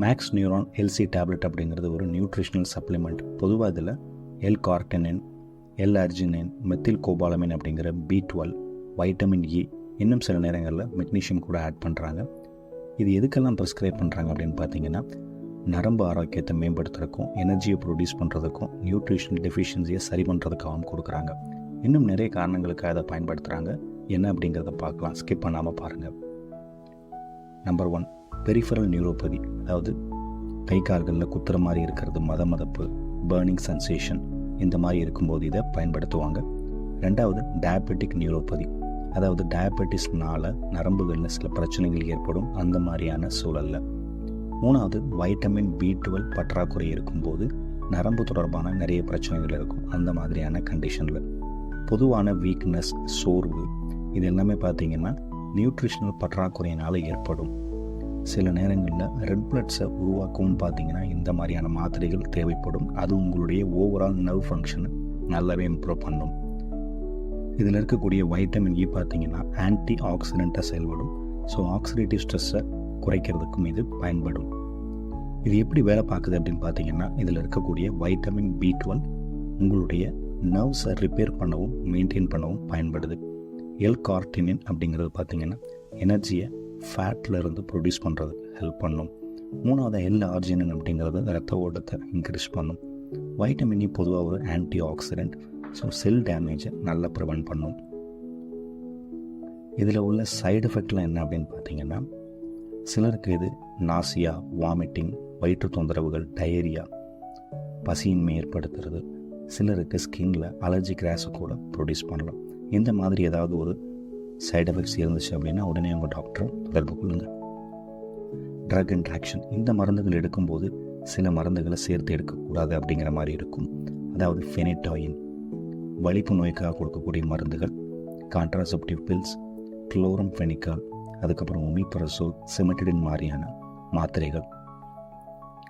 Maths neuron LC tablet அப்படிங்கிறது ஒரு nutritional supplement. பொதுவாக இதில் எல்-கார்டினின், எல்-அர்ஜினைன், மெத்தில் கோபாலமின் அப்படிங்கிற B12, வைட்டமின் இ, இன்னும் சில நேரங்களில் மெக்னீஷியம் கூட ஆட் பண்ணுறாங்க. இது எதுக்கெல்லாம் ப்ரிஸ்கிரைப் பண்ணுறாங்க அப்படின்னு பார்த்தீங்கன்னா, நரம்பு ஆரோக்கியத்தை மேம்படுத்துறதுக்கும், எனர்ஜியை ப்ரொடியூஸ் பண்ணுறதுக்கும், நியூட்ரிஷனல் டெஃபிஷியன்சியை சரி பண்ணுறதுக்காகவும் கொடுக்குறாங்க. இன்னும் நிறைய காரணங்களுக்காக அதை பயன்படுத்துகிறாங்க. என்ன அப்படிங்கிறத பார்க்கலாம், ஸ்கிப் பண்ணாமல் பாருங்கள். நம்பர் 1, பெரிஃபரல் நியூரோபதி, அதாவது கை கால்களில் குத்துற மாதிரி இருக்கிறது, மதமதப்பு, பர்னிங் சென்சேஷன், இந்த மாதிரி இருக்கும்போது இதை பயன்படுத்துவாங்க. ரெண்டாவது, டயபெட்டிக் நியூரோபதி, அதாவது டயபெட்டிஸ்னால நரம்புகளில் சில பிரச்சனைகள் ஏற்படும், அந்த மாதிரியான சூழலில். மூணாவது, வைட்டமின் B12 பற்றாக்குறை இருக்கும்போது நரம்பு தொடர்பான நிறைய பிரச்சனைகள் இருக்கும், அந்த மாதிரியான கண்டிஷனில். பொதுவான வீக்னஸ், சோர்வு, இது எல்லாமே பார்த்திங்கன்னா நியூட்ரிஷனல் பற்றாக்குறையினால் ஏற்படும். சில நேரங்களில் ரெட் பிளட்ஸை உருவாக்கவும் பார்த்திங்கன்னா இந்த மாதிரியான மாத்திரைகள் தேவைப்படும். அது உங்களுடைய ஓவரால் நர்வ் ஃபங்க்ஷனை நல்லாவே இம்ப்ரூவ் பண்ணும். இதில் இருக்கக்கூடிய வைட்டமின் இ பார்த்திங்கன்னா ஆன்டி ஆக்சிடெண்ட்டாக செயல்படும். ஸோ ஆக்சிடேட்டிவ் ஸ்ட்ரெஸ்ஸை குறைக்கிறதுக்கும் இது பயன்படும். இது எப்படி வேலை பார்க்குது அப்படின்னு பார்த்தீங்கன்னா, இதில் இருக்கக்கூடிய வைட்டமின் B12 உங்களுடைய நர்வ்ஸை ரிப்பேர் பண்ணவும் மெயின்டைன் பண்ணவும் பயன்படுது. எல்-கார்டினின் அப்படிங்கிறது பார்த்திங்கன்னா எனர்ஜியை ஃபேட்டில் இருந்து ப்ரொடியூஸ் பண்ணுறதுக்கு ஹெல்ப் பண்ணும். மூணாவது, எல்-அர்ஜினைன் அப்படிங்கிறது ரத்த ஓட்டத்தை இன்க்ரீஸ் பண்ணும். வைட்டமின் இ பொதுவாக ஒரு ஆன்டி ஆக்சிடெண்ட், ஸோ செல் டேமேஜை நல்லா ப்ரிவென்ட் பண்ணும். இதில் உள்ள சைடு எஃபெக்ட்லாம் என்ன அப்படின்னு பார்த்தீங்கன்னா, சிலருக்கு இது நாசியா, வாமிட்டிங், வயிற்று தொந்தரவுகள், டயரியா, பசியின்மை ஏற்படுத்துறது. சிலருக்கு ஸ்கின்ல அலர்ஜிக் ரேஷை கூட ப்ரொடியூஸ் பண்ணலாம். இந்த மாதிரி ஏதாவது ஒரு சைடு எஃபெக்ட்ஸ் இருந்துச்சு அப்படின்னா உடனே உங்கள் டாக்டரை தொடர்பு கொள்ளுங்கள். ட்ரக் இன்ட்ராக்ஷன், இந்த மருந்துகள் எடுக்கும்போது சில மருந்துகளை சேர்த்து எடுக்கக்கூடாது அப்படிங்கிற மாதிரி இருக்கும். அதாவது ஃபெனிடாயின், வலிப்பு நோய்க்காக கொடுக்கக்கூடிய மருந்துகள், கான்ட்ராசெப்டிவ் பில்ஸ், குளோரம்ஃபெனிகால், அதுக்கப்புறம் ஒமிப்ரசோல், சிமெட்டிடின் மாதிரியான மாத்திரைகள்,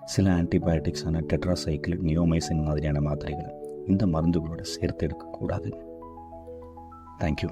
சில ஆன்டிபயோட்டிக்ஸான டெட்ராசைக்ளின், நியோமைசின் மாதிரியான மாத்திரைகள் இந்த மருந்துகளோட சேர்த்து எடுக்கக்கூடாது. தேங்க்யூ.